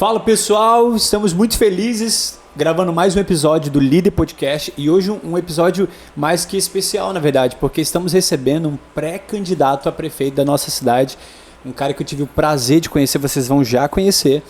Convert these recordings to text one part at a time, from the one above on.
Fala pessoal, estamos muito felizes gravando mais um episódio do Líder Podcast e hoje um episódio mais que especial na verdade, porque estamos recebendo um pré-candidato a prefeito da nossa cidade, um cara que eu tive o prazer de conhecer, vocês vão já conhecer.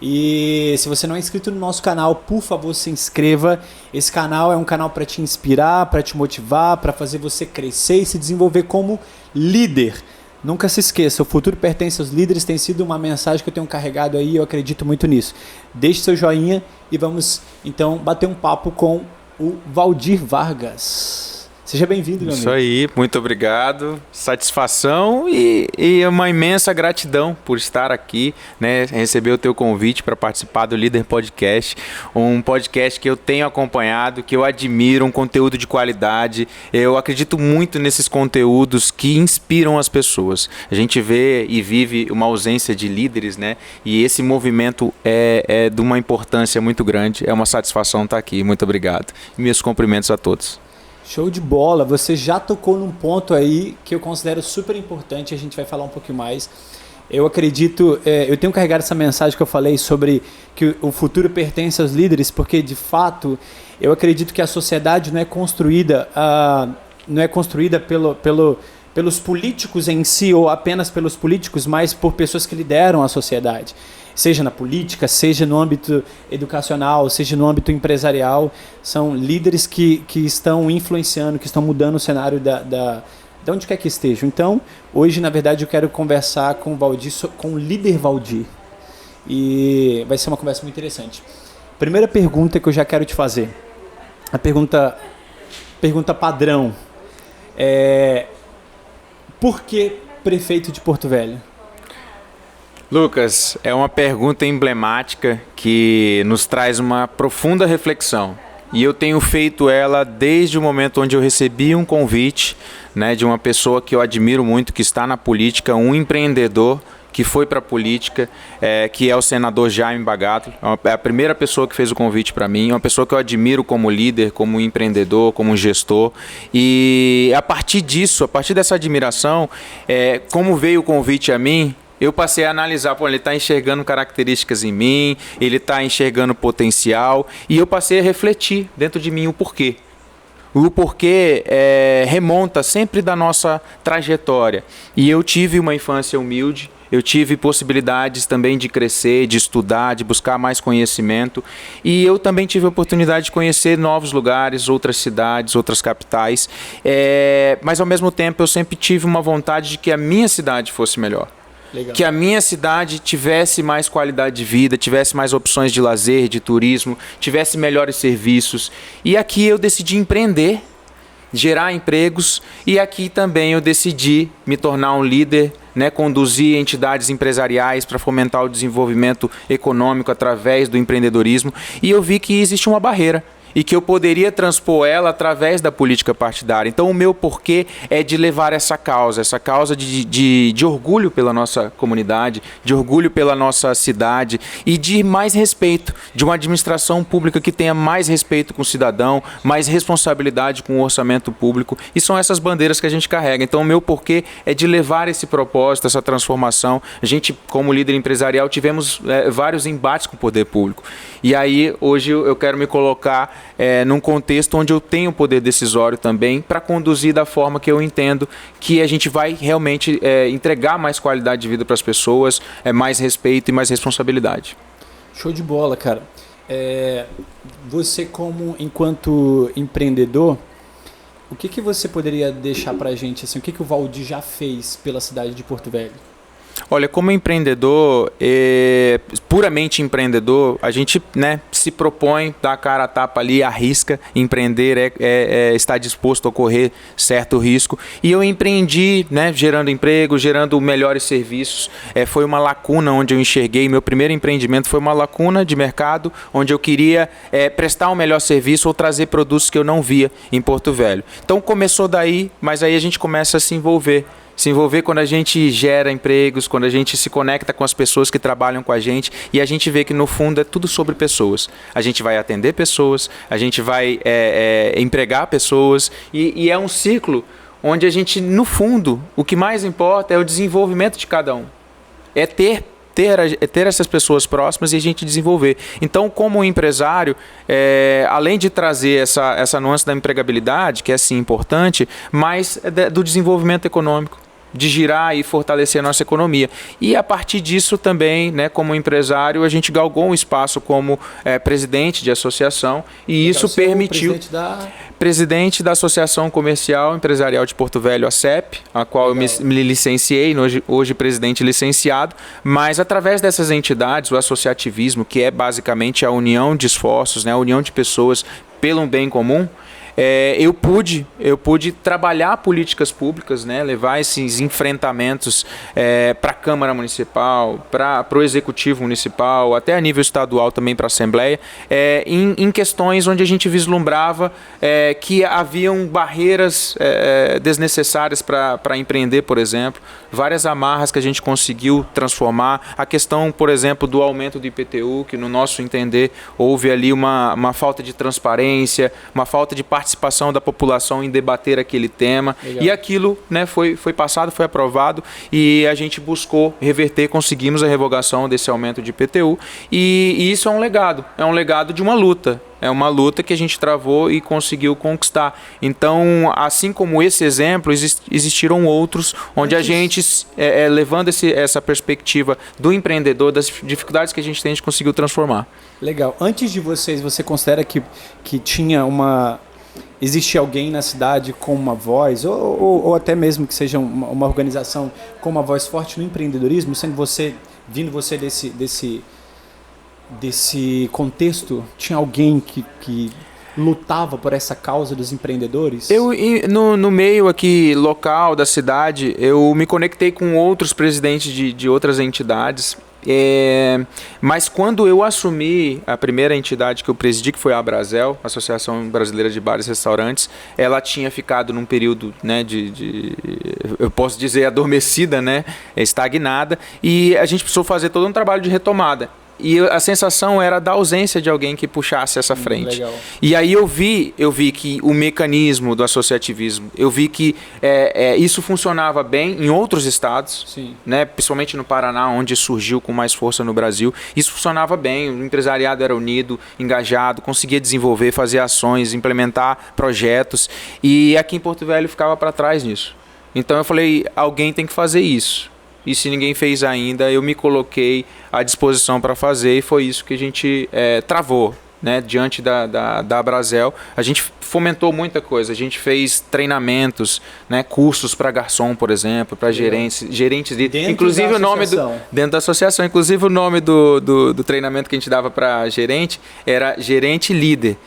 E se você não é inscrito no nosso canal, por favor, se inscreva. Esse canal é um canal para te inspirar, para te motivar, para fazer você crescer e se desenvolver como líder. Nunca se esqueça, o futuro pertence aos líderes, tem sido uma mensagem que eu tenho carregado aí, eu acredito muito nisso. Deixe seu joinha e vamos então bater um papo com o Valdir Vargas. Seja bem-vindo, meu amigo. Isso aí, muito obrigado, satisfação e uma imensa gratidão por estar aqui, né, receber o teu convite para participar do Líder Podcast, um podcast que eu tenho acompanhado, que eu admiro, um conteúdo de qualidade. Eu acredito muito nesses conteúdos que inspiram as pessoas. A gente vê e vive uma ausência de líderes, né, e esse movimento é de uma importância muito grande, é uma satisfação estar aqui, muito obrigado. E meus cumprimentos a todos. Show de bola, você já tocou num ponto aí que eu considero super importante, a gente vai falar um pouquinho mais. Eu acredito, eu tenho carregado essa mensagem que eu falei sobre que o futuro pertence aos líderes, porque de fato eu acredito que a sociedade não é construída pelos políticos em si ou apenas pelos políticos, mas por pessoas que lideram a sociedade. Seja na política, seja no âmbito educacional, seja no âmbito empresarial, são líderes que estão influenciando, que estão mudando o cenário de onde quer que estejam. Então, hoje, na verdade, eu quero conversar com o Valdir, com o líder Valdir. E vai ser uma conversa muito interessante. Primeira pergunta que eu já quero te fazer. A pergunta padrão. Por que prefeito de Porto Velho? Lucas, é uma pergunta emblemática que nos traz uma profunda reflexão. E eu tenho feito ela desde o momento onde eu recebi um convite, né, de uma pessoa que eu admiro muito, que está na política, um empreendedor que foi para a política, que é o senador Jaime Bagatro. É a primeira pessoa que fez o convite para mim, uma pessoa que eu admiro como líder, como empreendedor, como gestor. E a partir disso, a partir dessa admiração, como veio o convite a mim, eu passei a analisar, ele está enxergando características em mim, ele está enxergando potencial, e eu passei a refletir dentro de mim o porquê. O porquê remonta sempre da nossa trajetória. E eu tive uma infância humilde, eu tive possibilidades também de crescer, de estudar, de buscar mais conhecimento. E eu também tive a oportunidade de conhecer novos lugares, outras cidades, outras capitais. Mas ao mesmo tempo eu sempre tive uma vontade de que a minha cidade fosse melhor. Legal. Que a minha cidade tivesse mais qualidade de vida, tivesse mais opções de lazer, de turismo, tivesse melhores serviços. E aqui eu decidi empreender, gerar empregos, e aqui também eu decidi me tornar um líder, né, conduzir entidades empresariais para fomentar o desenvolvimento econômico através do empreendedorismo. E eu vi que existe uma barreira e que eu poderia transpor ela através da política partidária. Então o meu porquê é de levar essa causa de orgulho pela nossa comunidade, de orgulho pela nossa cidade e de mais respeito, de uma administração pública que tenha mais respeito com o cidadão, mais responsabilidade com o orçamento público, e são essas bandeiras que a gente carrega. Então o meu porquê é de levar esse propósito, essa transformação. A gente, como líder empresarial, tivemos vários embates com o poder público, e aí hoje eu quero me colocar num contexto onde eu tenho poder decisório também para conduzir da forma que eu entendo que a gente vai realmente entregar mais qualidade de vida para as pessoas, mais respeito e mais responsabilidade. Show de bola, cara. Você enquanto empreendedor, o que você poderia deixar para a gente? Assim, o que o Valdir já fez pela cidade de Porto Velho? Olha, como empreendedor, puramente empreendedor, a gente, né, se propõe, dá a cara a tapa ali, arrisca, empreender estar disposto a correr certo risco. E eu empreendi, né, gerando emprego, gerando melhores serviços. Foi uma lacuna onde eu enxerguei, meu primeiro empreendimento foi uma lacuna de mercado, onde eu queria prestar um melhor serviço ou trazer produtos que eu não via em Porto Velho. Então começou daí, mas aí a gente começa a se envolver quando a gente gera empregos, quando a gente se conecta com as pessoas que trabalham com a gente, e a gente vê que no fundo é tudo sobre pessoas. A gente vai atender pessoas, a gente vai empregar pessoas, e é um ciclo onde a gente, no fundo, o que mais importa é o desenvolvimento de cada um. É ter ter essas pessoas próximas e a gente desenvolver. Então, como empresário, além de trazer essa nuance da empregabilidade, que é sim importante, mas do desenvolvimento econômico, de girar e fortalecer a nossa economia. E a partir disso também, né, como empresário, a gente galgou um espaço como presidente de associação e isso permitiu... Presidente da Associação Comercial Empresarial de Porto Velho, a CEP, a qual eu me licenciei, hoje presidente licenciado, mas através dessas entidades, o associativismo, que é basicamente a união de esforços, né, a união de pessoas pelo bem comum, eu pude trabalhar políticas públicas, né, levar esses enfrentamentos para a Câmara Municipal, para o Executivo Municipal, até a nível estadual também para a Assembleia, em questões onde a gente vislumbrava que haviam barreiras desnecessárias para empreender, por exemplo, várias amarras que a gente conseguiu transformar, a questão, por exemplo, do aumento do IPTU, que no nosso entender houve ali uma falta de transparência, uma falta de participação da população em debater aquele tema. Legal. E aquilo, né, foi passado, foi aprovado e a gente buscou reverter, conseguimos a revogação desse aumento de IPTU e isso é um legado de uma luta. É uma luta que a gente travou e conseguiu conquistar. Então, assim como esse exemplo, existiram outros onde a gente, levando essa perspectiva do empreendedor, das dificuldades que a gente tem, a gente conseguiu transformar. Legal. Antes de vocês, você considera que tinha existe alguém na cidade com uma voz, ou até mesmo que seja uma organização com uma voz forte no empreendedorismo, vindo você desse contexto, tinha alguém que lutava por essa causa dos empreendedores? No meio aqui local da cidade, eu me conectei com outros presidentes de outras entidades. Mas quando eu assumi a primeira entidade que eu presidi, que foi a Abrazel, Associação Brasileira de Bares e Restaurantes, ela tinha ficado num período, né, eu posso dizer, adormecida, né, estagnada, e a gente precisou fazer todo um trabalho de retomada. E a sensação era da ausência de alguém que puxasse essa frente. Legal. E aí eu vi que o mecanismo do associativismo, eu vi que isso funcionava bem em outros estados, sim, né, principalmente no Paraná, onde surgiu com mais força no Brasil. Isso funcionava bem, o empresariado era unido, engajado, conseguia desenvolver, fazer ações, implementar projetos. E aqui em Porto Velho ficava para trás nisso. Então eu falei, alguém tem que fazer isso. E se ninguém fez ainda, eu me coloquei à disposição para fazer e foi isso que a gente travou, né, diante da Abrazel. A gente fomentou muita coisa, a gente fez treinamentos, né, cursos para garçom, por exemplo, para gerentes inclusive o nome dentro da associação, inclusive o nome do treinamento que a gente dava para gerente era gerente líder.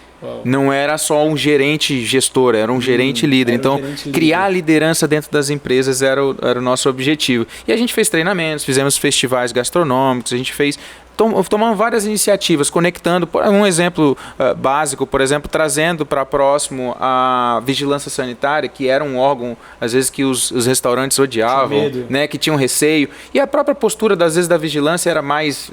Não era só um gerente gestor, era um gerente líder. Então, criar liderança dentro das empresas era o nosso objetivo. E a gente fez treinamentos, fizemos festivais gastronômicos, a gente tomamos várias iniciativas, conectando, um exemplo básico, por exemplo, trazendo para próximo a vigilância sanitária, que era um órgão, às vezes, que os restaurantes odiavam, né, que tinham receio. E a própria postura, às vezes, da vigilância era mais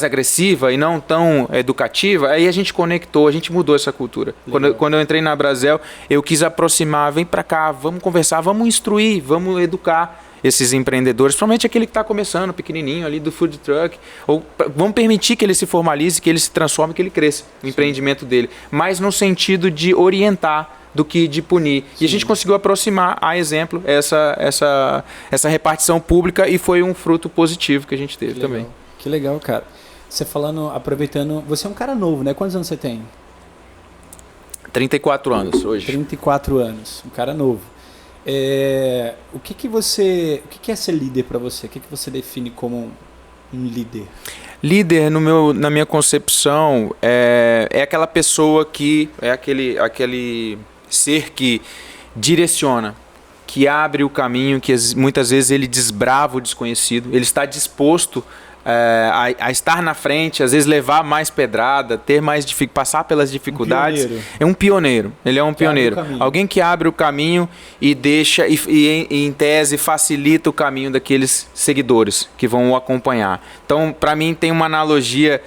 agressiva e não tão educativa. Aí a gente conectou, a gente mudou essa cultura. Quando eu entrei na Abrazel, eu quis aproximar, vem para cá, vamos conversar, vamos instruir, vamos educar esses empreendedores, principalmente aquele que está começando, pequenininho ali do food truck, ou vamos permitir que ele se formalize, que ele se transforme, que ele cresça, o empreendimento dele, mas no sentido de orientar do que de punir. Sim. E a gente conseguiu aproximar, a exemplo, essa repartição pública e foi um fruto positivo que a gente teve também. Que legal, cara. Você falando, aproveitando, você é um cara novo, né? Quantos anos você tem? 34 anos hoje. 34 anos, um cara novo. O que é ser líder para você? O que você define como um líder? Líder, na minha concepção, é aquela pessoa que é aquele ser que direciona, que abre o caminho, que muitas vezes ele desbrava o desconhecido, ele está disposto a estar na frente, às vezes levar mais pedrada, ter mais passar pelas dificuldades. É um pioneiro. Ele é um pioneiro. Alguém que abre o caminho e deixa, e em tese facilita o caminho daqueles seguidores que vão o acompanhar. Então, para mim, tem uma analogia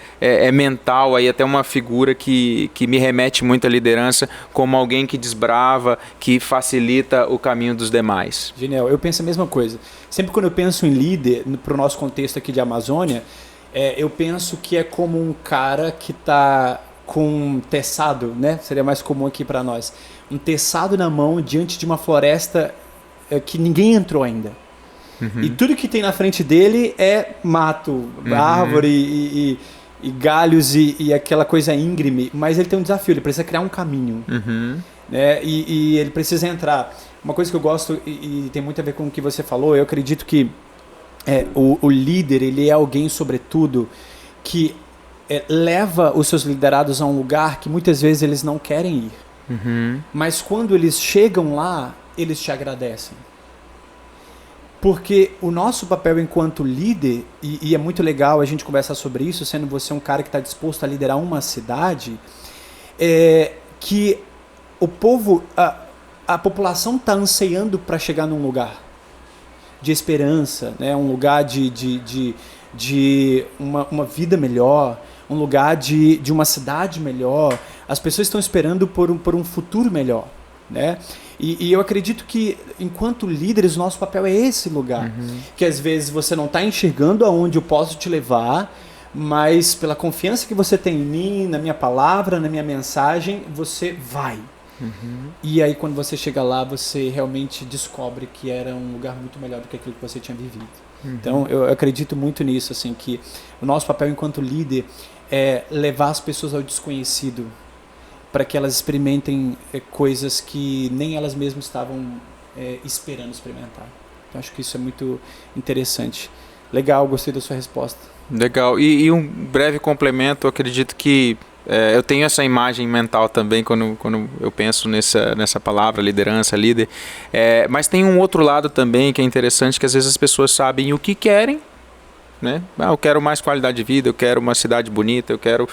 mental aí, até uma figura que me remete muito à liderança, como alguém que desbrava, que facilita o caminho dos demais. Genial, eu penso a mesma coisa. Sempre quando eu penso em líder, para o nosso contexto aqui de Amazônia, eu penso que é como um cara que está com um teçado, né? Seria mais comum aqui para nós. Um teçado na mão diante de uma floresta que ninguém entrou ainda. Uhum. E tudo que tem na frente dele é mato, árvore e galhos e aquela coisa íngreme. Mas ele tem um desafio, ele precisa criar um caminho. Né? E ele precisa entrar. Uma coisa que eu gosto e tem muito a ver com o que você falou, eu acredito que o líder, ele é alguém, sobretudo, que leva os seus liderados a um lugar que muitas vezes eles não querem ir. Mas quando eles chegam lá, eles te agradecem. Porque o nosso papel enquanto líder, e é muito legal a gente conversar sobre isso, sendo você um cara que está disposto a liderar uma cidade, que o povo, a população está ansiando para chegar num lugar de esperança, né? Um lugar de uma vida melhor, um lugar de uma cidade melhor. As pessoas estão esperando por um futuro melhor, né? E eu acredito que, enquanto líderes, o nosso papel é esse lugar. Que às vezes você não está enxergando aonde eu posso te levar, mas pela confiança que você tem em mim, na minha palavra, na minha mensagem, você vai. E aí, quando você chega lá, você realmente descobre que era um lugar muito melhor do que aquilo que você tinha vivido. Então, eu acredito muito nisso, assim, que o nosso papel enquanto líder é levar as pessoas ao desconhecido, para que elas experimentem coisas que nem elas mesmas estavam esperando experimentar. Então, acho que isso é muito interessante. Legal, gostei da sua resposta. Legal. E um breve complemento, eu acredito que eu tenho essa imagem mental também quando eu penso nessa palavra, liderança, líder. Mas tem um outro lado também que é interessante, que às vezes as pessoas sabem o que querem, né? Eu quero mais qualidade de vida, eu quero uma cidade bonita, eu quero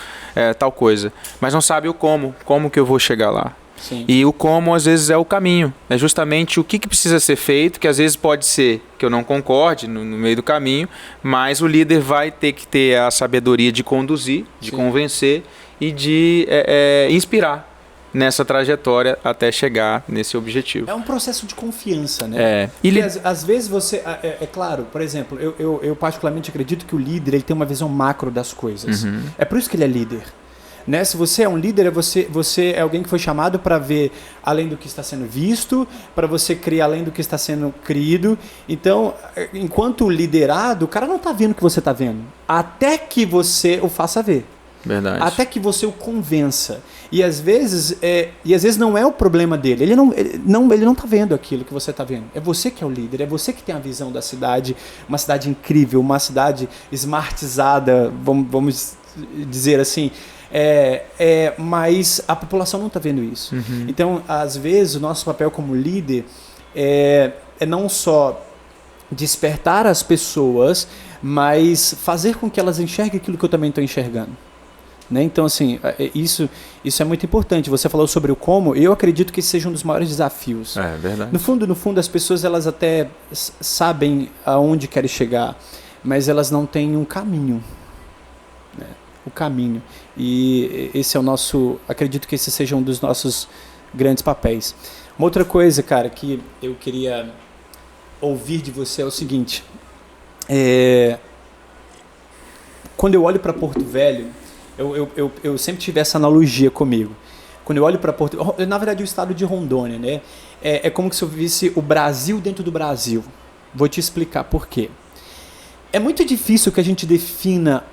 tal coisa. Mas não sabe o como que eu vou chegar lá. Sim. E o como às vezes é o caminho, é justamente o que precisa ser feito, que às vezes pode ser que eu não concorde no meio do caminho, mas o líder vai ter que ter a sabedoria de conduzir, de convencer e de inspirar nessa trajetória até chegar nesse objetivo. É um processo de confiança, né? E às vezes você... É claro, por exemplo, eu particularmente acredito que o líder ele tem uma visão macro das coisas. É por isso que ele é líder. Né? Se você é um líder, você é alguém que foi chamado para ver além do que está sendo visto, para você criar além do que está sendo criado. Então, enquanto liderado, o cara não está vendo o que você está vendo, até que você o faça ver. Verdade. Até que você o convença. E às vezes não é o problema dele. Ele não está vendo aquilo que você está vendo. É você que é o líder, é você que tem a visão da cidade, uma cidade incrível, uma cidade smartizada, vamos dizer assim. Mas a população não está vendo isso. Então, às vezes, o nosso papel como líder é não só despertar as pessoas, mas fazer com que elas enxerguem aquilo que eu também estou enxergando. Né? Então, assim, isso é muito importante. Você falou sobre o como, eu acredito que esse seja um dos maiores desafios. É verdade. No fundo, as pessoas elas até sabem aonde querem chegar, mas elas não têm um caminho. Né? O caminho. E esse é o nosso... Acredito que esse seja um dos nossos grandes papéis. Uma outra coisa, cara, que eu queria ouvir de você é o seguinte. Quando eu olho para Porto Velho, eu sempre tive essa analogia comigo. Quando eu olho para Porto... Na verdade, o estado de Rondônia, né? É como se eu visse o Brasil dentro do Brasil. Vou te explicar por quê. É muito difícil que a gente defina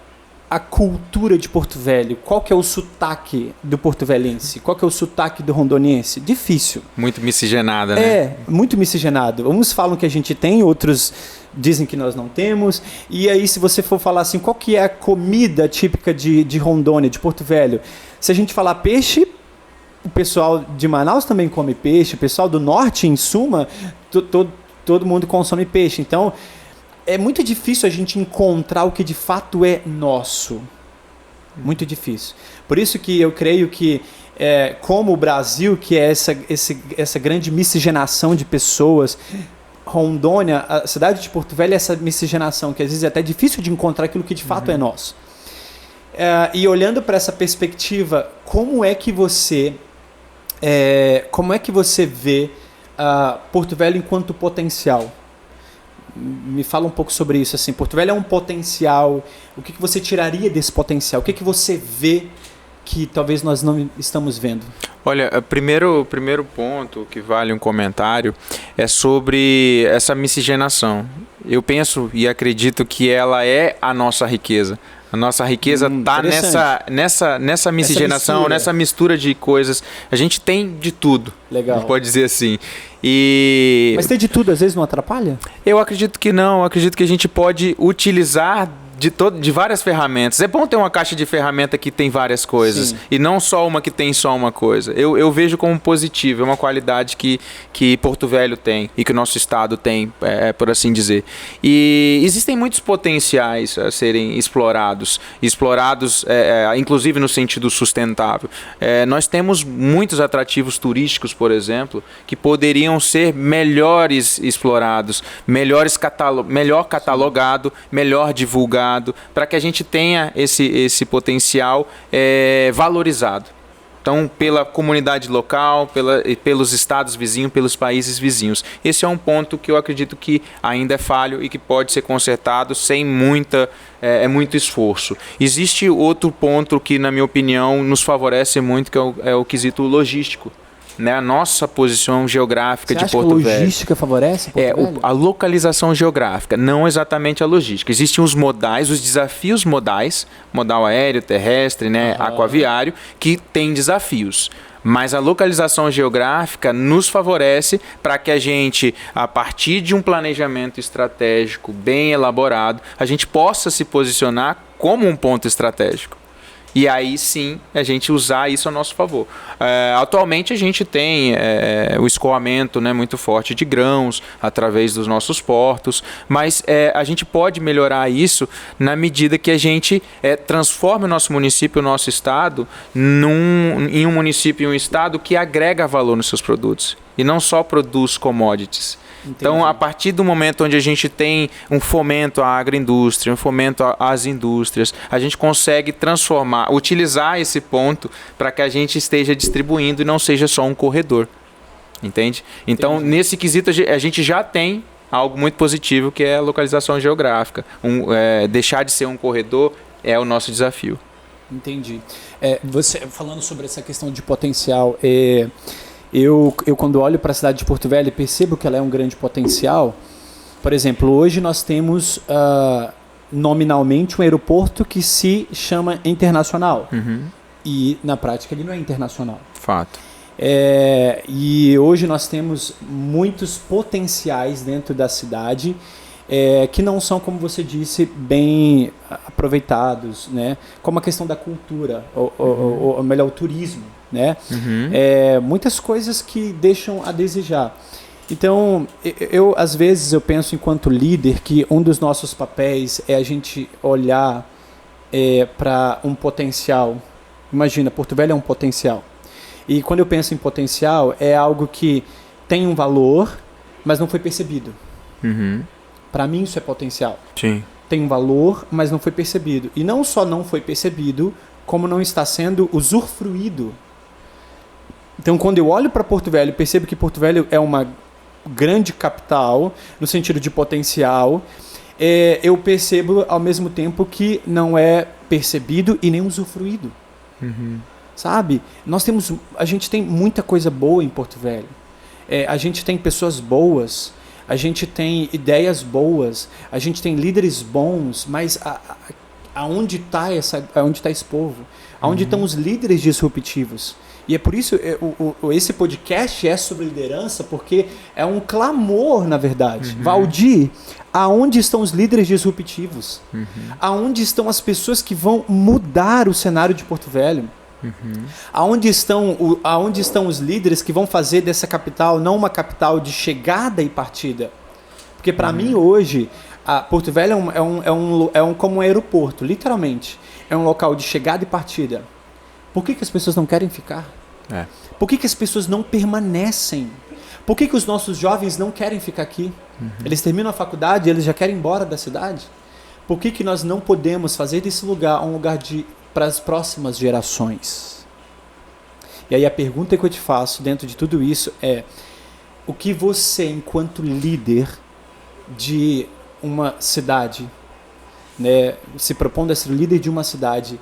a cultura de Porto Velho. Qual que é o sotaque do porto-velhense? Qual que é o sotaque do rondoniense? Difícil. Muito miscigenada, né? Muito miscigenado. Uns falam que a gente tem, outros dizem que nós não temos. E aí, se você for falar assim, qual que é a comida típica de Rondônia, de Porto Velho? Se a gente falar peixe, o pessoal de Manaus também come peixe. O pessoal do norte, em suma, todo mundo consome peixe. Então, é muito difícil a gente encontrar o que de fato é nosso. Muito difícil. Por isso que eu creio que, como o Brasil, que é essa grande miscigenação de pessoas, Rondônia, a cidade de Porto Velho é essa miscigenação, que às vezes é até difícil de encontrar aquilo que de fato é nosso. E olhando para essa perspectiva, como é que você vê Porto Velho enquanto potencial? Me fala um pouco sobre isso. Assim, Porto Velho é um potencial. O que você tiraria desse potencial? O que você vê que talvez nós não estamos vendo? Olha, o primeiro ponto que vale um comentário é sobre essa miscigenação. Eu penso e acredito que ela é a nossa riqueza. A nossa riqueza está nessa miscigenação, nessa mistura de coisas. A gente tem de tudo. Legal. A gente pode dizer assim. Mas ter de tudo às vezes não atrapalha? Eu acredito que não. Eu acredito que a gente pode utilizar de várias ferramentas. É bom ter uma caixa de ferramenta que tem várias coisas. Sim. E não só uma que tem só uma coisa. Eu vejo como positivo. É uma qualidade que Porto Velho tem e que o nosso estado tem, por assim dizer. E existem muitos potenciais a serem explorados. Inclusive no sentido sustentável. Nós temos muitos atrativos turísticos, por exemplo, que poderiam ser melhores explorados, melhor catalogado, melhor divulgado, para que a gente tenha esse potencial valorizado. Então, pela comunidade local, pelos estados vizinhos, pelos países vizinhos. Esse é um ponto que eu acredito que ainda é falho e que pode ser consertado sem muito esforço. Existe outro ponto que, na minha opinião, nos favorece muito, que é o quesito logístico. Né, a nossa posição geográfica de Porto Velho. Você acha que a logística favorece Porto Velho? A localização geográfica, não exatamente a logística. Existem os modais, os desafios modais, modal aéreo, terrestre, né, aquaviário, que tem desafios. Mas a localização geográfica nos favorece para que a gente, a partir de um planejamento estratégico bem elaborado, a gente possa se posicionar como um ponto estratégico. E aí sim a gente usar isso a nosso favor. Atualmente a gente tem o escoamento, né, muito forte de grãos através dos nossos portos, mas a gente pode melhorar isso na medida que a gente transforme o nosso município, o nosso estado, em um município e um estado que agrega valor nos seus produtos e não só produz commodities. Entendi. Então, a partir do momento onde a gente tem um fomento à agroindústria, um fomento às indústrias, a gente consegue transformar, utilizar esse ponto para que a gente esteja distribuindo e não seja só um corredor. Entende? Então, nesse quesito, a gente já tem algo muito positivo, que é a localização geográfica. Deixar de ser um corredor é o nosso desafio. Entendi. Você falando sobre essa questão de potencial, Eu quando olho para a cidade de Porto Velho, percebo que ela é um grande potencial. Por exemplo, hoje nós temos nominalmente um aeroporto que se chama internacional. E na prática ele não é internacional. Fato. E hoje nós temos muitos potenciais dentro da cidade que não são, como você disse, bem aproveitados, né? Como a questão da cultura, ou melhor, o turismo. Né? Muitas coisas que deixam a desejar. Então, às vezes eu penso enquanto líder que um dos nossos papéis é a gente olhar para um potencial. Imagina, Porto Velho é um potencial. E quando eu penso em potencial, é algo que tem um valor, mas não foi percebido. Para mim isso é potencial. Sim. Tem um valor, mas não foi percebido. E não só não foi percebido, como não está sendo usufruído. Então, quando eu olho para Porto Velho, percebo que Porto Velho é uma grande capital, no sentido de potencial, eu percebo ao mesmo tempo que não é percebido e nem usufruído. Sabe? A gente tem muita coisa boa em Porto Velho. A gente tem pessoas boas, a gente tem ideias boas, a gente tem líderes bons, mas aonde está esse povo? Aonde estão os líderes disruptivos? E é por isso esse podcast é sobre liderança, porque é um clamor, na verdade. Valdir, aonde estão os líderes disruptivos? Aonde estão as pessoas que vão mudar o cenário de Porto Velho? Aonde estão os líderes que vão fazer dessa capital não uma capital de chegada e partida? Porque para mim hoje, A Porto Velho como um aeroporto, literalmente. É um local de chegada e partida. Por que as pessoas não querem ficar? Por que as pessoas não permanecem? Por que os nossos jovens não querem ficar aqui? Eles terminam a faculdade e eles já querem ir embora da cidade? Por que nós não podemos fazer desse lugar um lugar para as próximas gerações? E aí a pergunta que eu te faço dentro de tudo isso é: o que você, enquanto líder de uma cidade, né, se propondo a ser líder de uma cidade,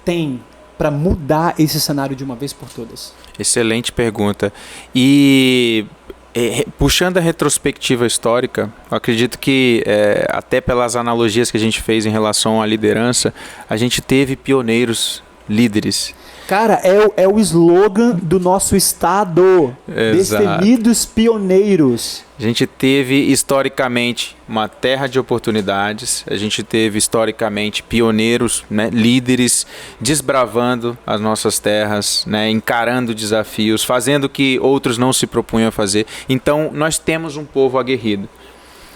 tem para mudar esse cenário de uma vez por todas? Excelente pergunta. E puxando a retrospectiva histórica, eu acredito que até pelas analogias que a gente fez em relação à liderança, a gente teve pioneiros, líderes. Cara, é o slogan do nosso estado. Destemidos pioneiros. A gente teve historicamente uma terra de oportunidades, a gente teve historicamente pioneiros, né, líderes desbravando as nossas terras, né, encarando desafios, fazendo o que outros não se propunham a fazer. Então nós temos um povo aguerrido.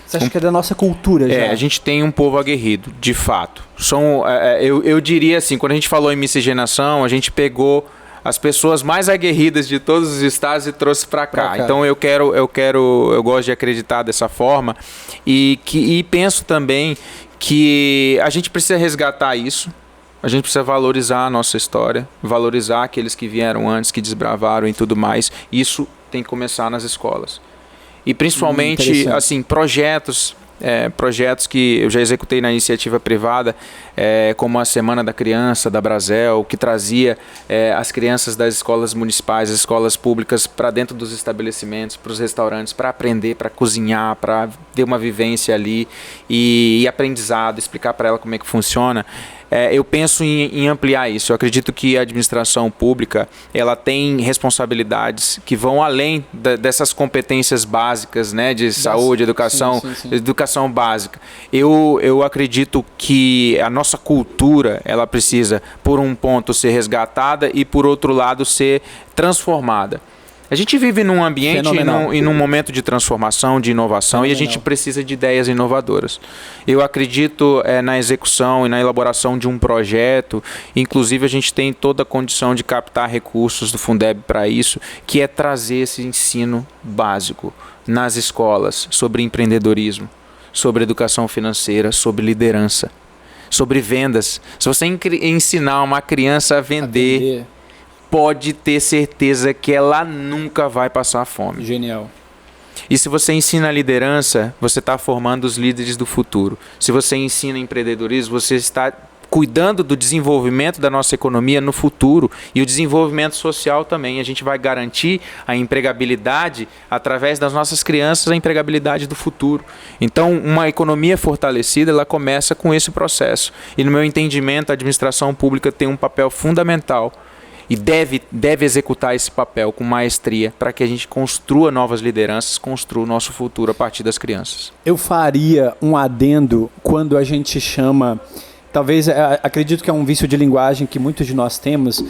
Você acha que é da nossa cultura já? A gente tem um povo aguerrido, de fato. Eu diria assim, quando a gente falou em miscigenação, a gente pegou as pessoas mais aguerridas de todos os estados e trouxe para cá. Então eu gosto de acreditar dessa forma e penso também que a gente precisa resgatar isso. A gente precisa valorizar a nossa história, valorizar aqueles que vieram antes, que desbravaram e tudo mais. Isso tem que começar nas escolas. E principalmente assim, projetos que eu já executei na iniciativa privada, como a Semana da Criança, da Brasel, que trazia as crianças das escolas municipais, as escolas públicas para dentro dos estabelecimentos, para os restaurantes, para aprender, para cozinhar, para ter uma vivência ali e aprendizado, explicar para ela como é que funciona. Eu penso em ampliar isso. Eu acredito que a administração pública ela tem responsabilidades que vão além dessas competências básicas, né, de saúde, educação, educação básica. Eu acredito que a nossa cultura ela precisa, por um ponto, ser resgatada e, por outro lado, ser transformada. A gente vive num ambiente e num momento de transformação, de inovação, e a gente precisa de ideias inovadoras. Eu acredito na execução e na elaboração de um projeto, inclusive a gente tem toda a condição de captar recursos do Fundeb para isso, que é trazer esse ensino básico nas escolas sobre empreendedorismo, sobre educação financeira, sobre liderança, sobre vendas. Se você ensinar uma criança a vender, pode ter certeza que ela nunca vai passar fome. Genial. E se você ensina a liderança, você está formando os líderes do futuro. Se você ensina empreendedorismo, você está cuidando do desenvolvimento da nossa economia no futuro e o desenvolvimento social também. A gente vai garantir a empregabilidade através das nossas crianças, a empregabilidade do futuro. Então, uma economia fortalecida, ela começa com esse processo. E no meu entendimento, a administração pública tem um papel fundamental e deve executar esse papel com maestria para que a gente construa novas lideranças, construa o nosso futuro a partir das crianças. Eu faria um adendo quando a gente chama, talvez, acredito que é um vício de linguagem que muitos de nós temos,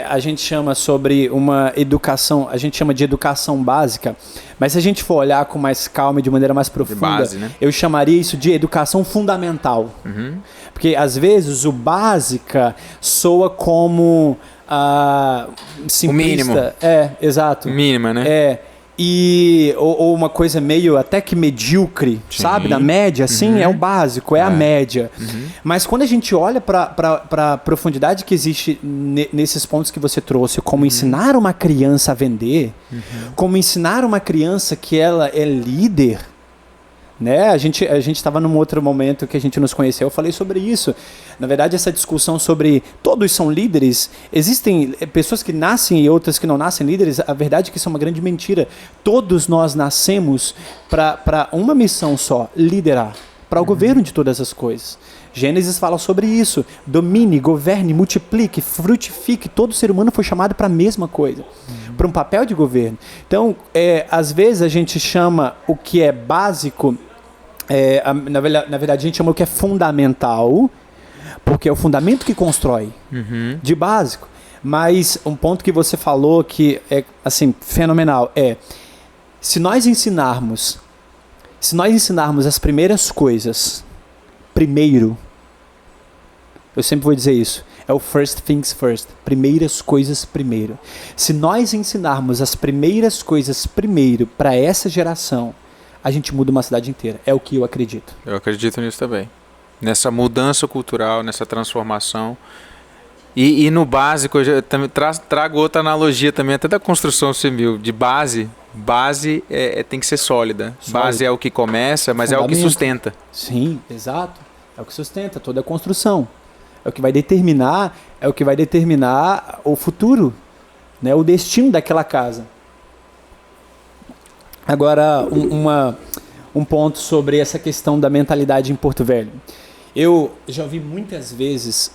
a gente chama sobre uma educação, a gente chama de educação básica, mas se a gente for olhar com mais calma e de maneira mais profunda, base, né? Eu chamaria isso de educação fundamental. Porque às vezes o básica soa como simplista. O mínimo. Exato. Mínima, né? Ou uma coisa meio até que medíocre, sabe? Da média, assim, é o básico, é a média. Mas quando a gente olha para a profundidade que existe nesses pontos que você trouxe, como ensinar uma criança a vender, como ensinar uma criança que ela é líder, né? A gente estava num outro momento que a gente nos conheceu, eu falei sobre isso. Na verdade, essa discussão sobre todos são líderes, existem pessoas que nascem e outras que não nascem líderes, a verdade é que isso é uma grande mentira. Todos nós nascemos para uma missão só, liderar, para o governo de todas as coisas. Gênesis fala sobre isso, domine, governe, multiplique, frutifique, todo ser humano foi chamado para a mesma coisa, para um papel de governo. Então, às vezes a gente chama o que é básico, na verdade a gente chama o que é fundamental, porque é o fundamento que constrói, de básico. Mas um ponto que você falou que é assim, fenomenal, se nós ensinarmos Se nós ensinarmos as primeiras coisas primeiro, eu sempre vou dizer isso, é o first things first, primeiras coisas primeiro. Se nós ensinarmos as primeiras coisas primeiro para essa geração, a gente muda uma cidade inteira. É o que eu acredito. Eu acredito nisso também. Nessa mudança cultural, nessa transformação. E no básico, eu já também trago outra analogia também, até da construção civil, de base. Base tem que ser sólida. Base é o que começa, mas é o que sustenta. Sim, exato. É o que sustenta toda a construção. É o que vai determinar o futuro, né? O destino daquela casa. Agora, um ponto sobre essa questão da mentalidade em Porto Velho. Eu já ouvi muitas vezes,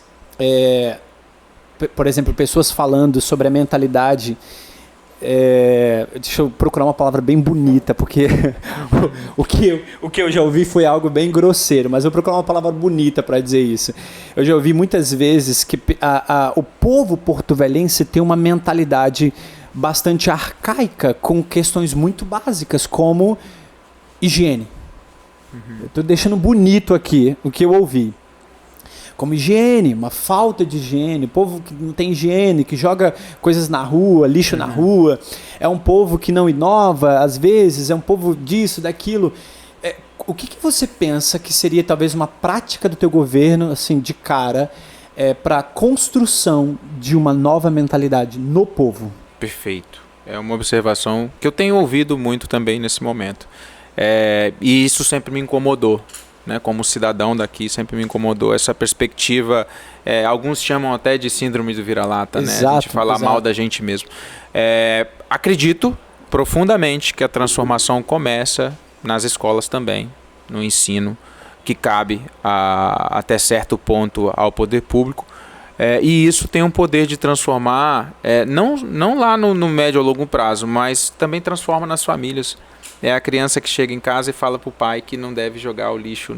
por exemplo, pessoas falando sobre a mentalidade. Deixa eu procurar uma palavra bem bonita, porque o que eu já ouvi foi algo bem grosseiro, mas eu vou procurar uma palavra bonita para dizer isso. Eu já ouvi muitas vezes que o povo porto-velhense tem uma mentalidade bastante arcaica com questões muito básicas, como higiene. Eu estou deixando bonito aqui o que eu ouvi. Como higiene, uma falta de higiene, povo que não tem higiene, que joga coisas na rua, lixo na rua, é um povo que não inova, às vezes, é um povo disso, daquilo. O que você pensa que seria talvez uma prática do teu governo, assim, de cara, para a construção de uma nova mentalidade no povo? Perfeito. É uma observação que eu tenho ouvido muito também nesse momento. E isso sempre me incomodou. Né, como cidadão daqui, sempre me incomodou essa perspectiva. Alguns chamam até de síndrome do vira-lata, né? A gente falar mal da gente mesmo. Acredito profundamente que a transformação começa nas escolas também, no ensino, que cabe até certo ponto ao poder público. E isso tem um poder de transformar, não lá no médio ou longo prazo, mas também transforma nas famílias. É a criança que chega em casa e fala para o pai que não deve jogar o lixo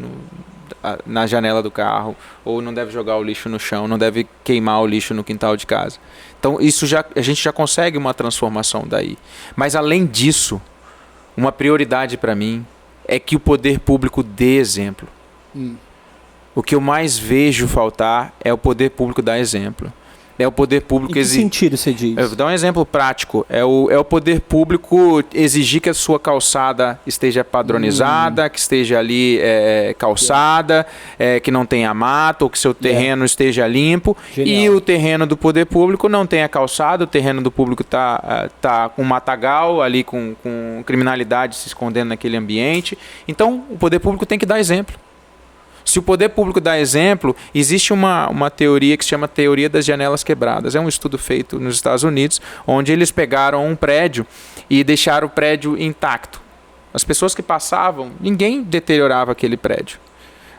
na janela do carro, ou não deve jogar o lixo no chão, não deve queimar o lixo no quintal de casa. Então a gente já consegue uma transformação daí. Mas além disso, uma prioridade para mim é que o poder público dê exemplo. O que eu mais vejo faltar é o poder público dar exemplo. É o poder público exigir. Em que sentido você diz? Vou dar um exemplo prático. É o poder público exigir que a sua calçada esteja padronizada, que esteja ali calçada, que não tenha mato, ou que seu terreno esteja limpo. Genial. E o terreno do poder público não tenha calçada, o terreno do público tá com matagal, ali com criminalidade se escondendo naquele ambiente. Então, o poder público tem que dar exemplo. Se o poder público dá exemplo, existe uma teoria que se chama teoria das janelas quebradas. É um estudo feito nos Estados Unidos, onde eles pegaram um prédio e deixaram o prédio intacto. As pessoas que passavam, ninguém deteriorava aquele prédio.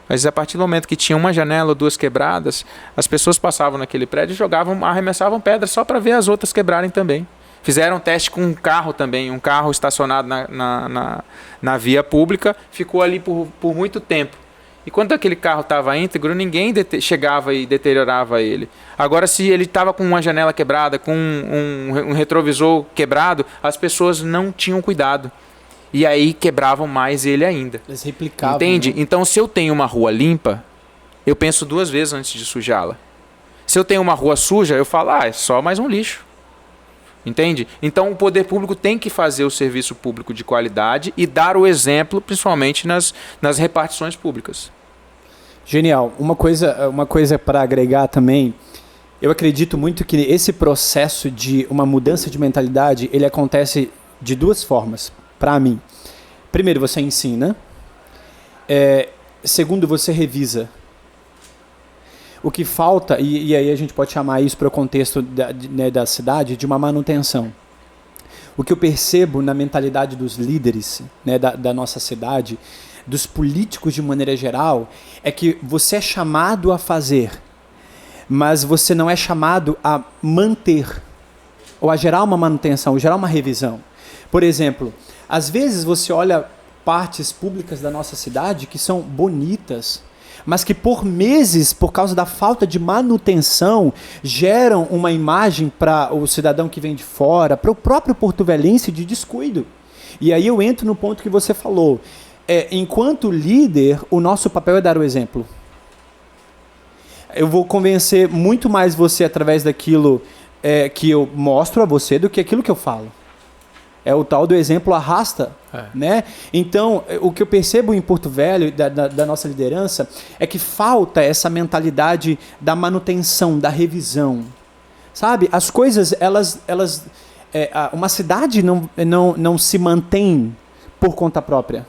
Mas a partir do momento que tinha uma janela ou duas quebradas, as pessoas passavam naquele prédio e arremessavam pedras só para ver as outras quebrarem também. Fizeram um teste com um carro também, um carro estacionado na via pública, ficou ali por muito tempo. E quando aquele carro estava íntegro, ninguém chegava e deteriorava ele. Agora, se ele estava com uma janela quebrada, com um retrovisor quebrado, as pessoas não tinham cuidado. E aí quebravam mais ele ainda. Eles replicavam. Entende? Né? Então, se eu tenho uma rua limpa, eu penso duas vezes antes de sujá-la. Se eu tenho uma rua suja, eu falo, é só mais um lixo. Entende? Então o poder público tem que fazer o serviço público de qualidade e dar o exemplo, principalmente nas repartições públicas. Genial. Uma coisa para agregar também, eu acredito muito que esse processo de uma mudança de mentalidade, ele acontece de duas formas, para mim. Primeiro, você ensina. Segundo, você revisa. O que falta, e aí a gente pode chamar isso para o contexto da cidade, de uma manutenção. O que eu percebo na mentalidade dos líderes, né, da nossa cidade, dos políticos de maneira geral, é que você é chamado a fazer, mas você não é chamado a manter, ou a gerar uma manutenção, ou gerar uma revisão. Por exemplo, às vezes você olha partes públicas da nossa cidade que são bonitas, mas que por meses, por causa da falta de manutenção, geram uma imagem para o cidadão que vem de fora, para o próprio porto-velhense de descuido. E aí eu entro no ponto que você falou. enquanto líder, o nosso papel é dar o exemplo. Eu vou convencer muito mais você através daquilo que eu mostro a você do que aquilo que eu falo. É o tal do exemplo arrasta, né? Então, o que eu percebo em Porto Velho, da nossa liderança, é que falta essa mentalidade da manutenção, da revisão. Sabe? As coisas, uma cidade não se mantém por conta própria.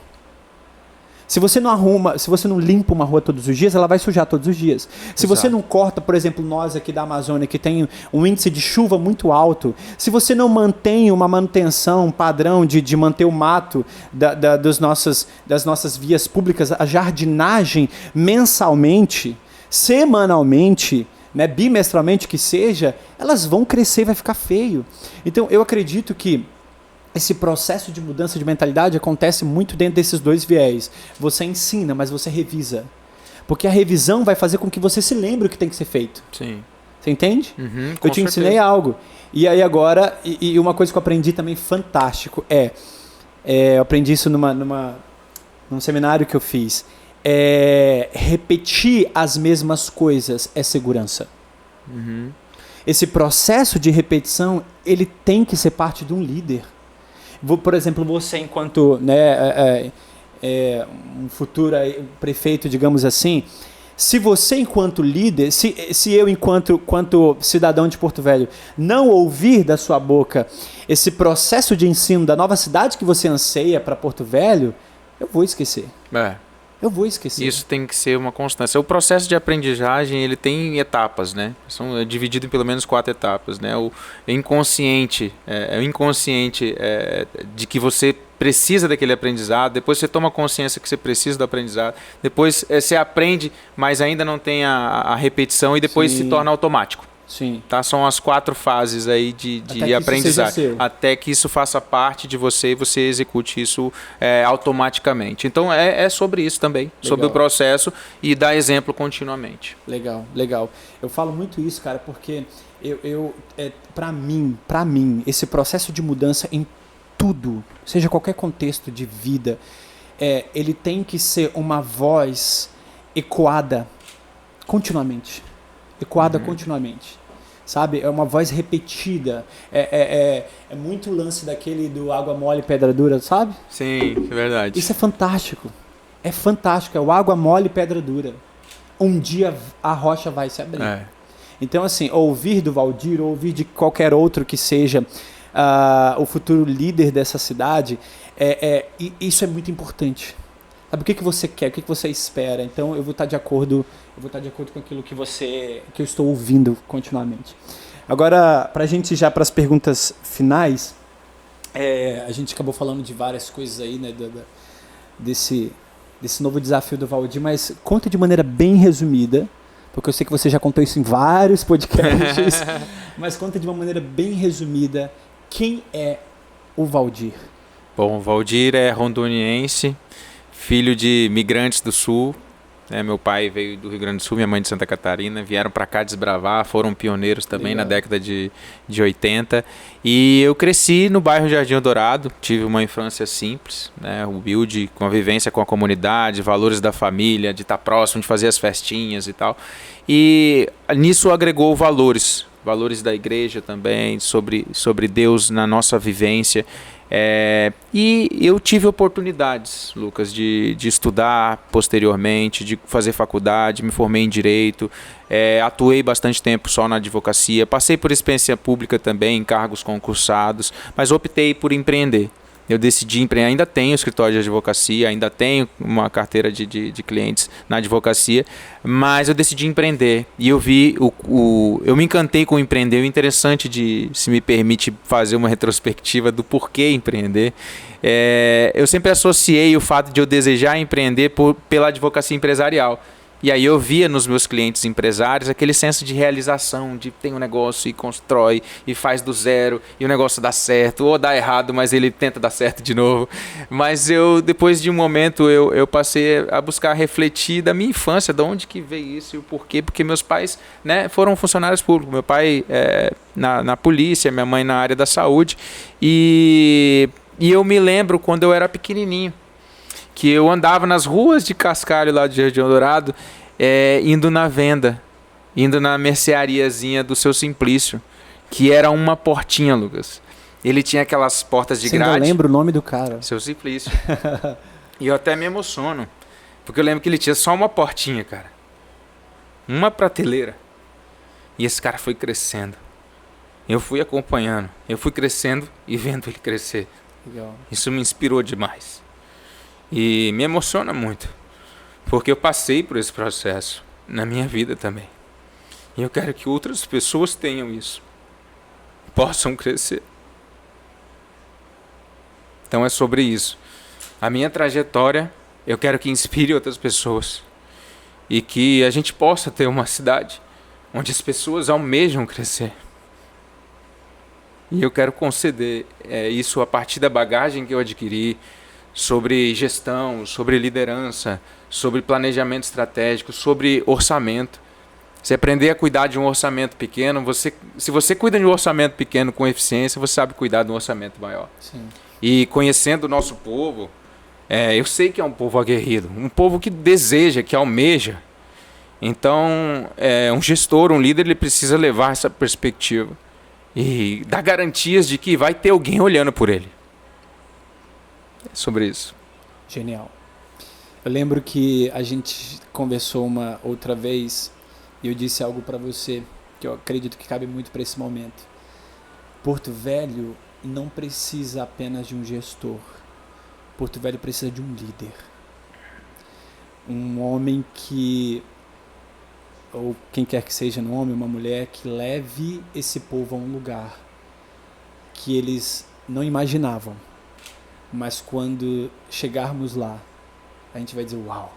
Se você não arruma, se você não limpa uma rua todos os dias, ela vai sujar todos os dias. Se você não corta, por exemplo, nós aqui da Amazônia, que tem um índice de chuva muito alto, se você não mantém uma manutenção, um padrão de manter o mato das nossas vias públicas, a jardinagem mensalmente, semanalmente, né, bimestralmente que seja, elas vão crescer e vai ficar feio. Então, eu acredito que esse processo de mudança de mentalidade acontece muito dentro desses dois viés. Você ensina, mas você revisa. Porque a revisão vai fazer com que você se lembre o que tem que ser feito. Sim. Você entende? Uhum, eu te ensinei algo. E aí agora, e uma coisa que eu aprendi também fantástico eu aprendi isso num seminário que eu fiz. Repetir as mesmas coisas é segurança. Uhum. Esse processo de repetição, ele tem que ser parte de um líder. Por exemplo, você enquanto um futuro prefeito, digamos assim, se você enquanto líder, se eu enquanto cidadão de Porto Velho não ouvir da sua boca esse processo de ensino da nova cidade que você anseia para Porto Velho, eu vou esquecer. Eu vou esquecer. Isso tem que ser uma constância. O processo de aprendizagem, ele tem etapas, né? É dividido em pelo menos 4 etapas, né? O inconsciente, de que você precisa daquele aprendizado, depois você toma consciência que você precisa do aprendizado, depois você aprende, mas ainda não tem a repetição e depois se torna automático. Sim. Tá? São as 4 fases aí de aprendizagem. Até que isso faça parte de você e você execute isso automaticamente. Então é sobre isso também, legal. Sobre o processo e dar exemplo continuamente. Legal, legal. Eu falo muito isso, cara, porque para mim, esse processo de mudança em tudo, seja qualquer contexto de vida, ele tem que ser uma voz ecoada continuamente. Continuamente. Sabe? É uma voz repetida. É muito lance daquele do água mole, pedra dura, sabe? Sim, é verdade. Isso é fantástico. É fantástico. É o água mole, pedra dura. Um dia a rocha vai se abrir. Então, assim, ouvir do Valdir, ouvir de qualquer outro que seja o futuro líder dessa cidade, isso é muito importante. Sabe o que você quer, o que você espera? Então eu vou estar de acordo com aquilo que eu estou ouvindo continuamente. Agora, para a gente já para as perguntas finais, a gente acabou falando de várias coisas aí, né, desse novo desafio do Valdir, mas conta de maneira bem resumida, porque eu sei que você já contou isso em vários podcasts, mas conta de uma maneira bem resumida quem é o Valdir. Bom, o Valdir é rondoniense, filho de migrantes do Sul, né? Meu pai veio do Rio Grande do Sul, minha mãe de Santa Catarina, vieram para cá desbravar, foram pioneiros também. Legal. Na década de 80. E eu cresci no bairro Jardim Eldorado, tive uma infância simples, né? Humilde, com a vivência com a comunidade, valores da família, de estar próximo, de fazer as festinhas e tal. E nisso agregou valores da igreja também, sobre Deus na nossa vivência. E eu tive oportunidades, Lucas, de estudar posteriormente, de fazer faculdade, me formei em Direito, atuei bastante tempo só na advocacia, passei por experiência pública também, em cargos concursados, mas optei por empreender. Eu decidi empreender, ainda tenho escritório de advocacia, ainda tenho uma carteira de clientes na advocacia, mas eu decidi empreender e eu me encantei com empreender. O interessante se me permite fazer uma retrospectiva do porquê empreender, eu sempre associei o fato de eu desejar empreender pela advocacia empresarial. E aí eu via nos meus clientes empresários aquele senso de realização, de tem um negócio e constrói e faz do zero e o negócio dá certo ou dá errado, mas ele tenta dar certo de novo. Mas depois de um momento eu passei a buscar refletir da minha infância, de onde que veio isso e o porquê, porque meus pais, né, foram funcionários públicos, meu pai na polícia, minha mãe na área da saúde, e eu me lembro quando eu era pequenininho. que eu andava nas ruas de Cascalho, lá de Jardim Dourado, indo na venda, indo na merceariazinha do Seu Simplício, que era uma portinha, Lucas. Ele tinha aquelas portas de grade. Você ainda lembra o nome do cara? Seu Simplício. E eu até me emociono, porque eu lembro que ele tinha só uma portinha, cara. Uma prateleira. E esse cara foi crescendo. Eu fui acompanhando. Eu fui crescendo e vendo ele crescer. Legal. Isso me inspirou demais. E me emociona muito. Porque eu passei por esse processo na minha vida também. E eu quero que outras pessoas tenham isso. Possam crescer. Então é sobre isso. A minha trajetória, eu quero que inspire outras pessoas. E que a gente possa ter uma cidade onde as pessoas almejam crescer. E eu quero conceder isso a partir da bagagem que eu adquiri sobre gestão, sobre liderança, sobre planejamento estratégico, sobre orçamento. Se aprender a cuidar de um orçamento pequeno, se você cuida de um orçamento pequeno com eficiência, você sabe cuidar de um orçamento maior. Sim. E conhecendo o nosso povo, eu sei que é um povo aguerrido, um povo que deseja, que almeja. Então, um gestor, um líder, ele precisa levar essa perspectiva e dar garantias de que vai ter alguém olhando por ele. É sobre isso. Genial. Eu lembro que a gente conversou uma outra vez e eu disse algo para você que eu acredito que cabe muito para esse momento. Porto Velho não precisa apenas de um gestor. Porto Velho precisa de um líder. Um homem que, ou quem quer que seja, um homem, uma mulher, que leve esse povo a um lugar que eles não imaginavam. Mas quando chegarmos lá, a gente vai dizer, uau,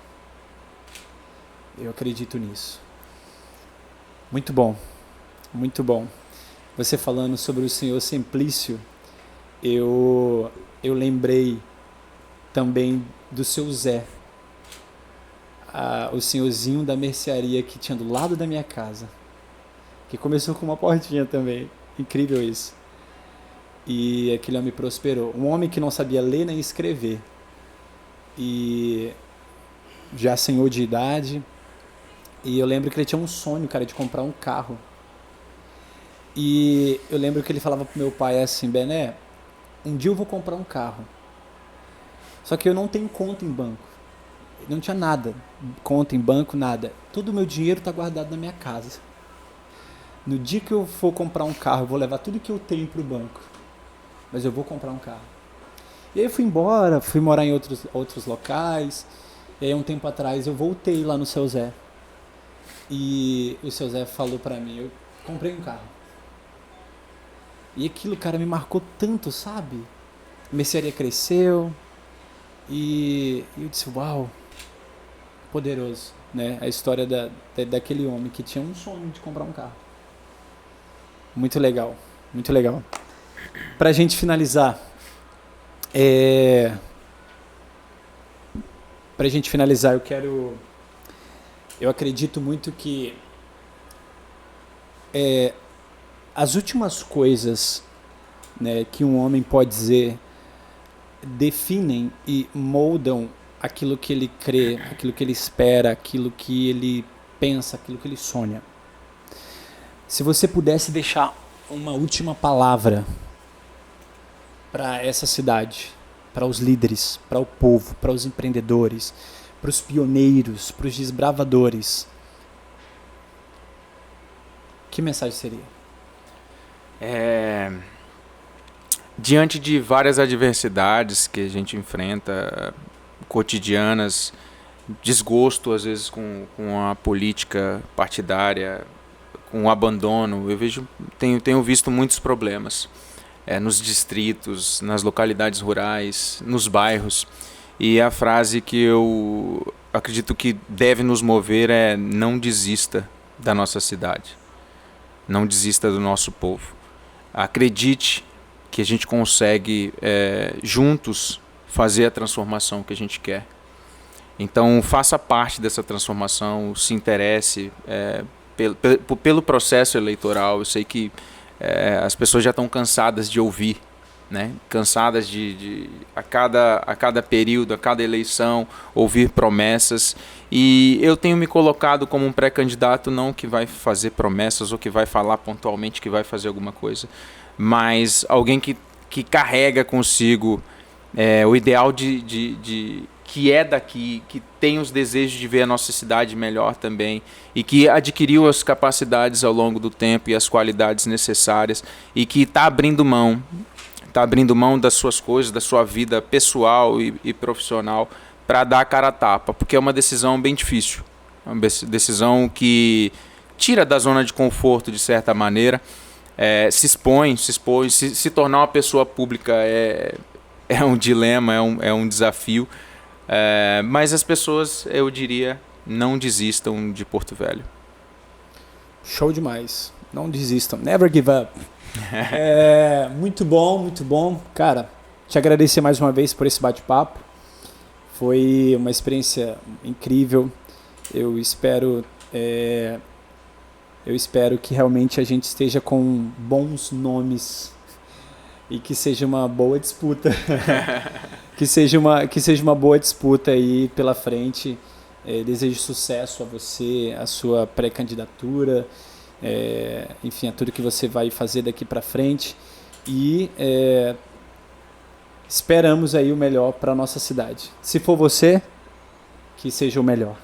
eu acredito nisso. Muito bom, muito bom. Você falando sobre o Senhor Simplício, eu lembrei também do seu Zé, o senhorzinho da mercearia que tinha do lado da minha casa, que começou com uma portinha também. Incrível isso. E aquele homem prosperou. Um homem que não sabia ler nem escrever. E já senhor de idade. E eu lembro que ele tinha um sonho, cara, de comprar um carro. E eu lembro que ele falava pro meu pai assim, Bené, um dia eu vou comprar um carro. Só que eu não tenho conta em banco. Não tinha nada. Conta em banco, nada. Todo o meu dinheiro está guardado na minha casa. No dia que eu for comprar um carro, eu vou levar tudo que eu tenho pro banco. Mas eu vou comprar um carro. E aí eu fui embora, fui morar em outros locais. E aí um tempo atrás eu voltei lá no Seu Zé. E o Seu Zé falou pra mim, eu comprei um carro. E aquilo, cara, me marcou tanto, sabe? A mercearia cresceu. E eu disse, uau, poderoso, né? A história daquele homem que tinha um sonho de comprar um carro. Muito legal, muito legal. Pra gente finalizar, eu acredito muito que as últimas coisas, né, que um homem pode dizer definem e moldam aquilo que ele crê, aquilo que ele espera, aquilo que ele pensa, aquilo que ele sonha. Se você pudesse deixar uma última palavra para essa cidade, para os líderes, para o povo, para os empreendedores, para os pioneiros, para os desbravadores, que mensagem seria? Diante de várias adversidades que a gente enfrenta, cotidianas, desgosto às vezes com a política partidária, com o abandono, tenho visto muitos problemas nos distritos, nas localidades rurais, nos bairros. E a frase que eu acredito que deve nos mover é: não desista da nossa cidade, não desista do nosso povo. Acredite que a gente consegue juntos fazer a transformação que a gente quer. Então faça parte dessa transformação, se interesse pelo processo eleitoral. Eu sei que as pessoas já estão cansadas de ouvir, né? Cansadas de a cada período, a cada eleição, ouvir promessas. E eu tenho me colocado como um pré-candidato, não que vai fazer promessas ou que vai falar pontualmente que vai fazer alguma coisa, mas alguém que carrega consigo o ideal que é daqui, que tem os desejos de ver a nossa cidade melhor também e que adquiriu as capacidades ao longo do tempo e as qualidades necessárias e que está abrindo mão das suas coisas, da sua vida pessoal e profissional para dar a cara a tapa, porque é uma decisão bem difícil, uma decisão que tira da zona de conforto de certa maneira, se expõe, se tornar uma pessoa pública é um dilema, é um desafio. Mas as pessoas, eu diria, não desistam de Porto Velho. Show demais. Não desistam. Never give up. Muito bom, muito bom. Cara, te agradecer mais uma vez por esse bate-papo. Foi uma experiência incrível. Eu espero que realmente a gente esteja com bons nomes e que seja uma boa disputa. que seja uma boa disputa aí pela frente. Desejo sucesso a você, a sua pré-candidatura, enfim, a tudo que você vai fazer daqui para frente. E esperamos aí o melhor para a nossa cidade. Se for você, que seja o melhor.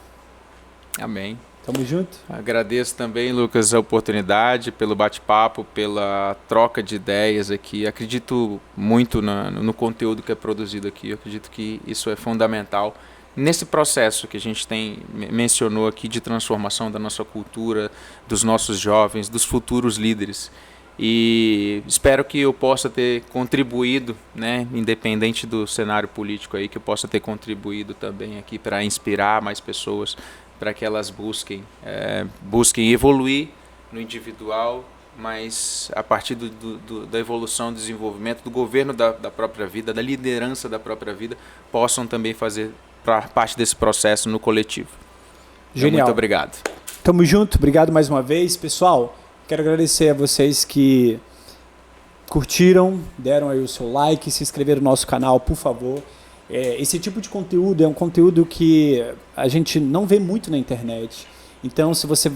Amém. Tamo junto. Agradeço também, Lucas, a oportunidade, pelo bate-papo, pela troca de ideias aqui. Acredito muito no conteúdo que é produzido aqui. Eu acredito que isso é fundamental nesse processo que a gente mencionou aqui de transformação da nossa cultura, dos nossos jovens, dos futuros líderes. E espero que eu possa ter contribuído, né, independente do cenário político aí, que eu possa ter contribuído também aqui para inspirar mais pessoas, para que elas busquem evoluir no individual, mas a partir da evolução, do desenvolvimento, do governo da própria vida, da liderança da própria vida, possam também fazer parte desse processo no coletivo. Genial. Então, muito obrigado. Tamo junto, obrigado mais uma vez. Pessoal, quero agradecer a vocês que curtiram, deram aí o seu like, se inscreveram no nosso canal, por favor. Esse tipo de conteúdo é um conteúdo que a gente não vê muito na internet. Então, se você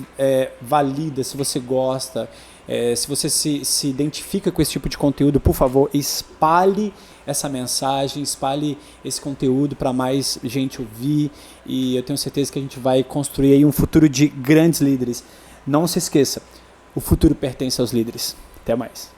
valida, se você gosta, se você se identifica com esse tipo de conteúdo, por favor, espalhe essa mensagem, espalhe esse conteúdo para mais gente ouvir. E eu tenho certeza que a gente vai construir aí um futuro de grandes líderes. Não se esqueça, o futuro pertence aos líderes. Até mais.